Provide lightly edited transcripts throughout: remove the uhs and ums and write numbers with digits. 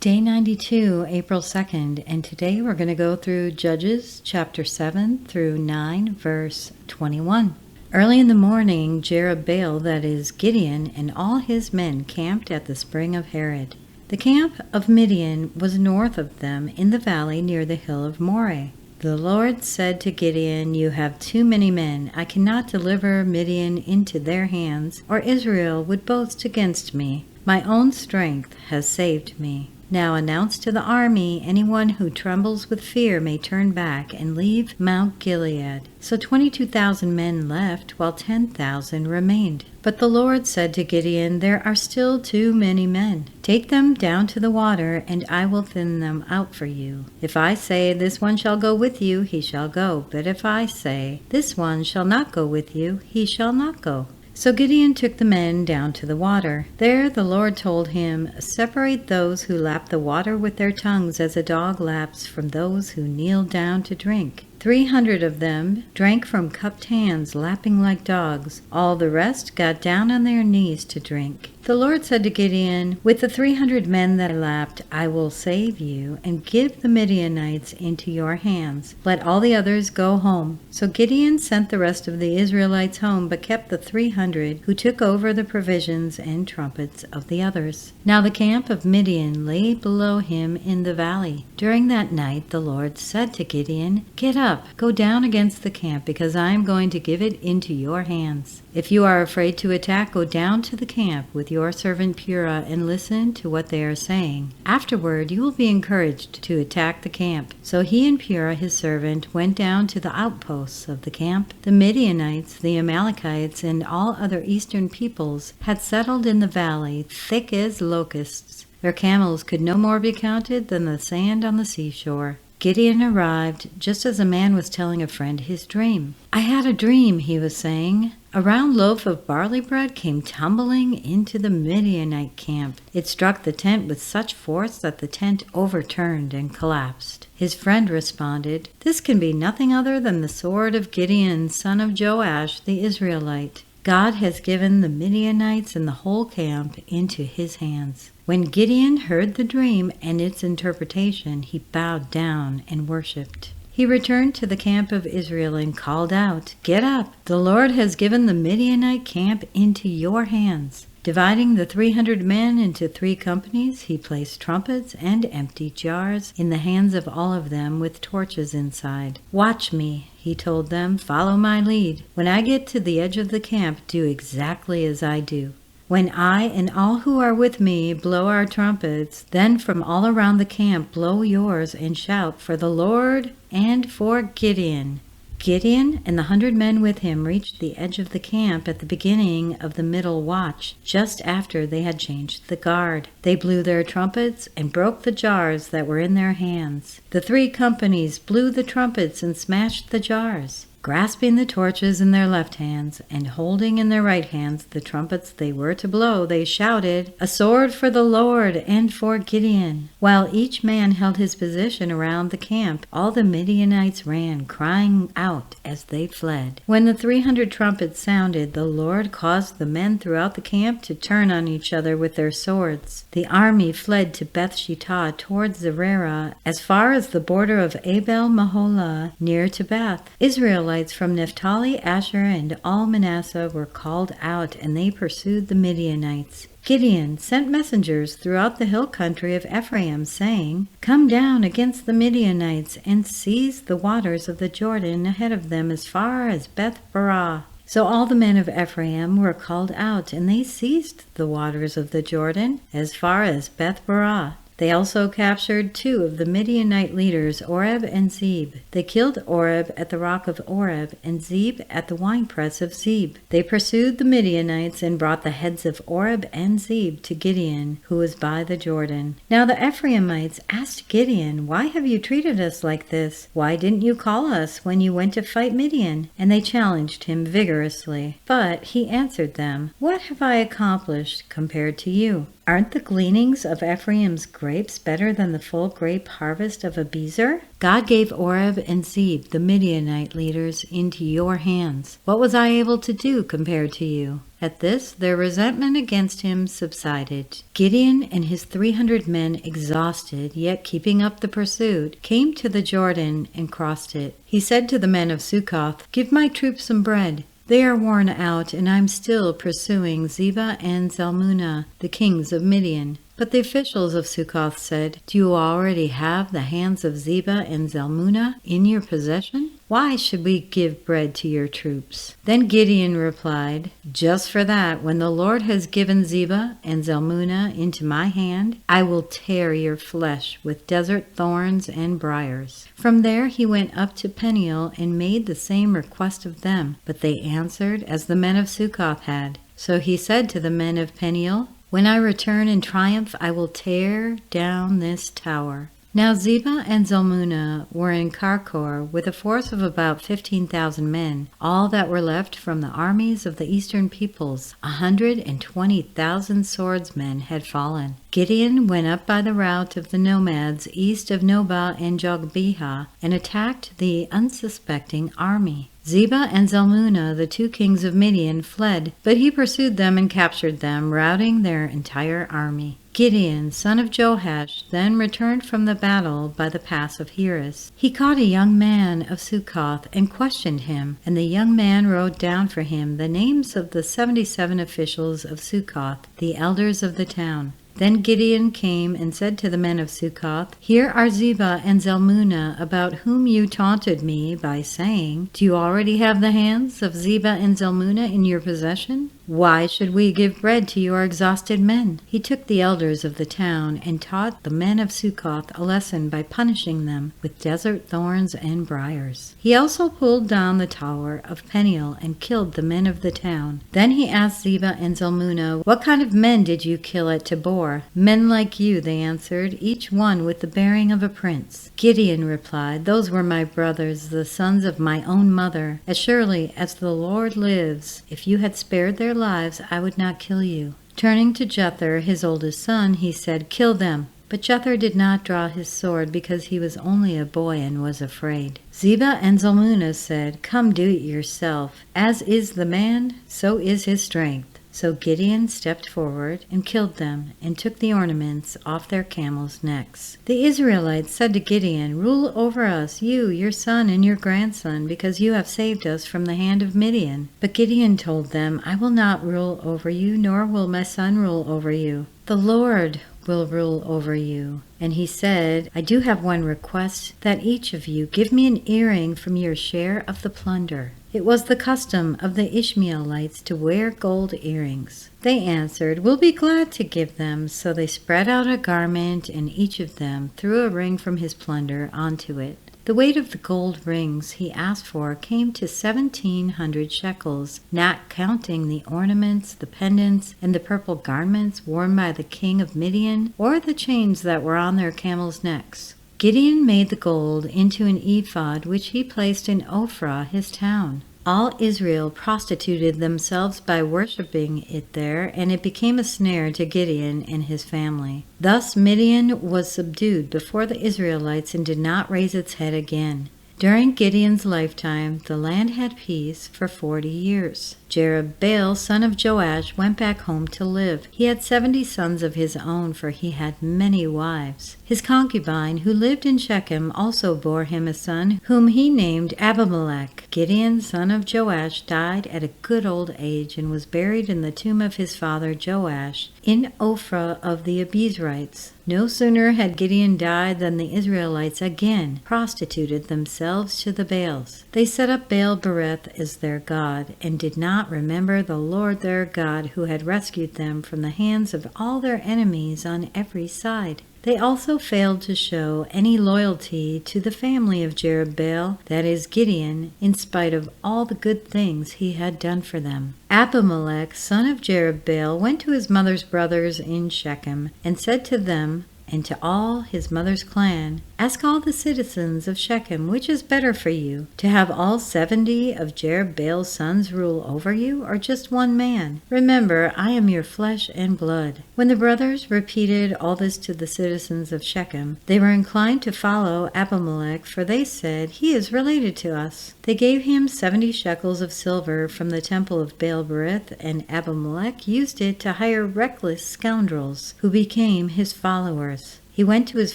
Day 92, April 2nd, and today we're going to go through Judges chapter 7 through 9, verse 21. Early in the morning, Jerubbaal, that is Gideon, and all his men camped at the spring of Harod. The camp of Midian was north of them in the valley near the hill of Moreh. The Lord said to Gideon, "You have too many men. I cannot deliver Midian into their hands, or Israel would boast against me. My own strength has saved me. Now announce to the army, anyone who trembles with fear may turn back and leave Mount Gilead." So 22,000 men left, while 10,000 remained. But the Lord said to Gideon, "There are still too many men. Take them down to the water, and I will thin them out for you. If I say, 'This one shall go with you,' he shall go. But if I say, 'This one shall not go with you,' he shall not go." So Gideon took the men down to the water. There the Lord told him, "Separate those who lap the water with their tongues as a dog laps from those who kneel down to drink." 300 of them drank from cupped hands, lapping like dogs. All the rest got down on their knees to drink. The Lord said to Gideon, "With the 300 men that lapped, I will save you and give the Midianites into your hands. Let all the others go home." So Gideon sent the rest of the Israelites home, but kept the 300 who took over the provisions and trumpets of the others. Now the camp of Midian lay below him in the valley. During that night the Lord said to Gideon, "Get up, go down against the camp, because I am going to give it into your hands. If you are afraid to attack, go down to the camp with your servant Purah and listen to what they are saying. Afterward you will be encouraged to attack the camp." So he and Purah his servant went down to the outposts of the camp. The Midianites, the Amalekites, and all other eastern peoples had settled in the valley, thick as locusts. Their camels could no more be counted than the sand on the seashore. Gideon arrived just as a man was telling a friend his dream. "I had a dream," he was saying. "A round loaf of barley bread came tumbling into the Midianite camp. It struck the tent with such force that the tent overturned and collapsed." His friend responded, "This can be nothing other than the sword of Gideon, son of Joash the Israelite. God has given the Midianites and the whole camp into his hands." When Gideon heard the dream and its interpretation, he bowed down and worshipped. He returned to the camp of Israel and called out, "Get up! The Lord has given the Midianite camp into your hands." Dividing the 300 men into 3 companies, he placed trumpets and empty jars in the hands of all of them with torches inside. "Watch me," he told them. "Follow my lead. When I get to the edge of the camp, do exactly as I do. When I and all who are with me blow our trumpets, then from all around the camp blow yours and shout for the Lord and for Gideon." Gideon and the 100 men with him reached the edge of the camp at the beginning of the middle watch, just after they had changed the guard. They blew their trumpets and broke the jars that were in their hands. The 3 companies blew the trumpets and smashed the jars. Grasping the torches in their left hands and holding in their right hands the trumpets they were to blow, they shouted, "A sword for the Lord and for Gideon." While each man held his position around the camp, all the Midianites ran, crying out as they fled. When the 300 trumpets sounded, the Lord caused the men throughout the camp to turn on each other with their swords. The army fled to Beth-shittah towards Zererah, as far as the border of Abel-Meholah, near to Beth. Israelites from Naphtali, Asher, and all Manasseh were called out, and they pursued the Midianites. Gideon sent messengers throughout the hill country of Ephraim, saying, "Come down against the Midianites and seize the waters of the Jordan ahead of them as far as Beth-barah." So all the men of Ephraim were called out, and they seized the waters of the Jordan as far as Beth-barah. They also captured 2 of the Midianite leaders, Oreb and Zeb. They killed Oreb at the rock of Oreb and Zeb at the winepress of Zeb. They pursued the Midianites and brought the heads of Oreb and Zeb to Gideon, who was by the Jordan. Now the Ephraimites asked Gideon, "Why have you treated us like this? Why didn't you call us when you went to fight Midian?" And they challenged him vigorously. But he answered them, "What have I accomplished compared to you? Aren't the gleanings of Ephraim's grain grapes better than the full grape harvest of Abiezer? God gave Oreb and Zeb, the Midianite leaders, into your hands. What was I able to do compared to you?" At this, their resentment against him subsided. Gideon and his 300 men, exhausted, yet keeping up the pursuit, came to the Jordan and crossed it. He said to the men of Succoth, "Give my troops some bread. They are worn out, and I am still pursuing Zebah and Zalmunna, the kings of Midian." But the officials of Succoth said, "Do you already have the hands of Zebah and Zalmunna in your possession? Why should we give bread to your troops?" Then Gideon replied, "Just for that, when the Lord has given Zebah and Zalmunna into my hand, I will tear your flesh with desert thorns and briars." From there he went up to Peniel and made the same request of them, but they answered as the men of Succoth had. So he said to the men of Peniel, "When I return in triumph, I will tear down this tower." Now Zebah and Zalmunna were in Karkor with a force of about 15,000 men, all that were left from the armies of the eastern peoples. 120,000 swordsmen had fallen. Gideon went up by the route of the nomads east of Nobah and Jogbehah and attacked the unsuspecting army. Zebah and Zalmunna, the 2 kings of Midian, fled, but he pursued them and captured them, routing their entire army. Gideon, son of Joash, then returned from the battle by the pass of Heres. He caught a young man of Succoth and questioned him, and the young man wrote down for him the names of the 77 officials of Succoth, the elders of the town. Then Gideon came and said to the men of Succoth, "Here are Zebah and Zalmunna, about whom you taunted me by saying, 'Do you already have the hands of Zebah and Zalmunna in your possession? Why should we give bread to your exhausted men?'" He took the elders of the town and taught the men of Succoth a lesson by punishing them with desert thorns and briars. He also pulled down the tower of Peniel and killed the men of the town. Then he asked Zebah and Zalmunna, "What kind of men did you kill at Tabor?" "Men like you," they answered, "each one with the bearing of a prince." Gideon replied, "Those were my brothers, the sons of my own mother. As surely as the Lord lives, if you had spared their lives, I would not kill you." Turning to Jether, his oldest son, he said, "Kill them." But Jether did not draw his sword because he was only a boy and was afraid. Zebah and Zalmunna said, "Come, do it yourself. As is the man, so is his strength." So Gideon stepped forward and killed them and took the ornaments off their camels' necks. The Israelites said to Gideon, "Rule over us, you, your son, and your grandson, because you have saved us from the hand of Midian." But Gideon told them, "I will not rule over you, nor will my son rule over you. The Lord will rule over you." And he said, "I do have one request, that each of you give me an earring from your share of the plunder." It was the custom of the Ishmaelites to wear gold earrings. They answered, "We'll be glad to give them." So they spread out a garment, and each of them threw a ring from his plunder onto it. The weight of the gold rings he asked for came to 1,700 shekels, not counting the ornaments, the pendants, and the purple garments worn by the king of Midian, or the chains that were on their camels' necks. Gideon made the gold into an ephod, which he placed in Ophrah, his town. All Israel prostituted themselves by worshipping it there, and it became a snare to Gideon and his family. Thus Midian was subdued before the Israelites and did not raise its head again. During Gideon's lifetime, the land had peace for 40 years. Jerubbaal, son of Joash, went back home to live. He had 70 sons of his own, for he had many wives. His concubine, who lived in Shechem, also bore him a son, whom he named Abimelech. Gideon, son of Joash, died at a good old age and was buried in the tomb of his father Joash in Ophrah of the Abiezrites. No sooner had Gideon died than the Israelites again prostituted themselves to the Baals. They set up Baal-berith as their god, and did not remember the Lord their God, who had rescued them from the hands of all their enemies on every side. They also failed to show any loyalty to the family of Jerubbaal, that is Gideon, in spite of all the good things he had done for them. Abimelech, son of Jerubbaal, went to his mother's brothers in Shechem, and said to them, and to all his mother's clan, "Ask all the citizens of Shechem, which is better for you, to have all 70 of Jerubbaal's sons rule over you, or just one man? Remember, I am your flesh and blood." When the brothers repeated all this to the citizens of Shechem, they were inclined to follow Abimelech, for they said, "He is related to us." They gave him 70 shekels of silver from the temple of Baal-berith, and Abimelech used it to hire reckless scoundrels who became his followers. He went to his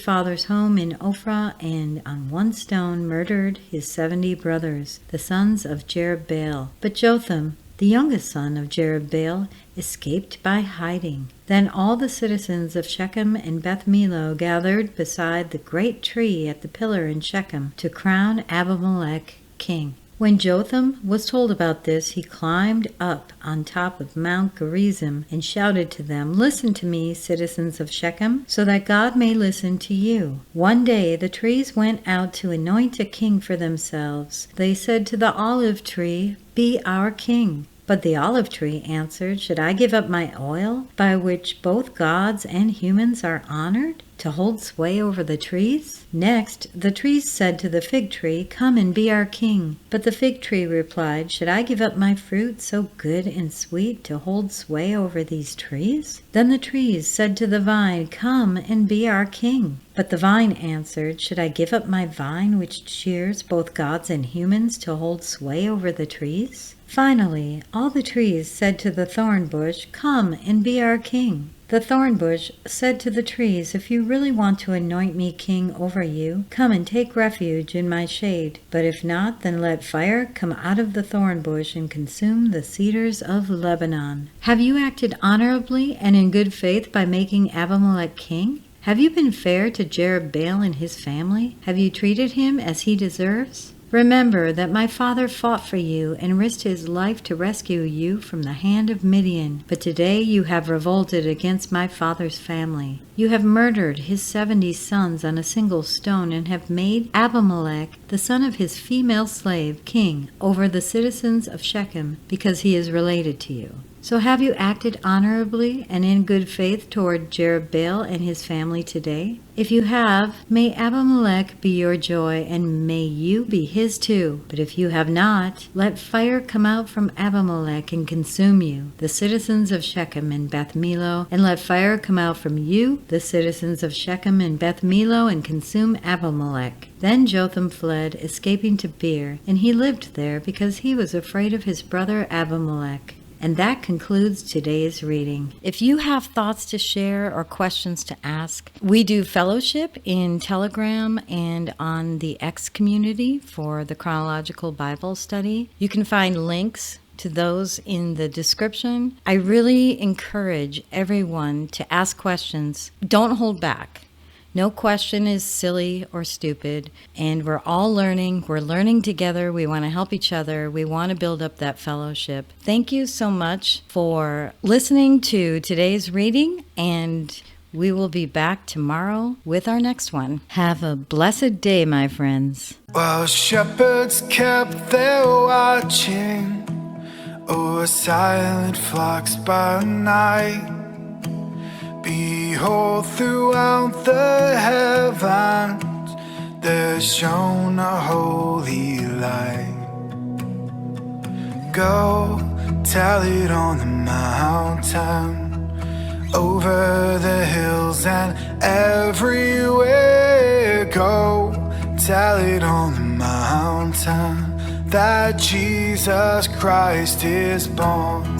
father's home in Ophrah and on one stone murdered his 70 brothers, the sons of Jerubbaal. But Jotham, the youngest son of Jerubbaal, escaped by hiding. Then all the citizens of Shechem and Beth Millo gathered beside the great tree at the pillar in Shechem to crown Abimelech king. When Jotham was told about this, he climbed up on top of Mount Gerizim and shouted to them, "Listen to me, citizens of Shechem, so that God may listen to you." One day the trees went out to anoint a king for themselves. They said to the olive tree, "Be our king." But the olive tree answered, "Should I give up my oil, by which both gods and humans are honored, to hold sway over the trees?" Next, the trees said to the fig tree, "Come and be our king." But the fig tree replied, "Should I give up my fruit, so good and sweet, to hold sway over these trees?" Then the trees said to the vine, "Come and be our king." But the vine answered, "Should I give up my vine, which cheers both gods and humans, to hold sway over the trees?" Finally, all the trees said to the thorn bush, "Come and be our king." The thorn bush said to the trees, "If you really want to anoint me king over you, come and take refuge in my shade. But if not, then let fire come out of the thorn bush and consume the cedars of Lebanon." Have you acted honorably and in good faith by making Abimelech king? Have you been fair to Jerubbaal and his family? Have you treated him as he deserves? Remember that my father fought for you and risked his life to rescue you from the hand of Midian. But today you have revolted against my father's family. You have murdered his 70 sons on a single stone and have made Abimelech, the son of his female slave, king over the citizens of Shechem because he is related to you. So have you acted honorably and in good faith toward Jerubbaal and his family today? If you have, may Abimelech be your joy, and may you be his too. But if you have not, let fire come out from Abimelech and consume you, the citizens of Shechem and Beth Millo, and let fire come out from you, the citizens of Shechem and Beth Millo, and consume Abimelech. Then Jotham fled, escaping to Beer, and he lived there because he was afraid of his brother Abimelech. And that concludes today's reading. If you have thoughts to share or questions to ask, we do fellowship in Telegram and on the X community for the Chronological Bible study. You can find links to those in the description. I really encourage everyone to ask questions. Don't hold back. No question is silly or stupid, and we're all learning. We're learning together. We want to help each other. We want to build up that fellowship. Thank you so much for listening to today's reading, and we will be back tomorrow with our next one. Have a blessed day, my friends. While shepherds kept their watching o'er silent flocks by night, behold, throughout the heavens there shone a holy light. Go tell it on the mountain, over the hills and everywhere. Go tell it on the mountain that Jesus Christ is born.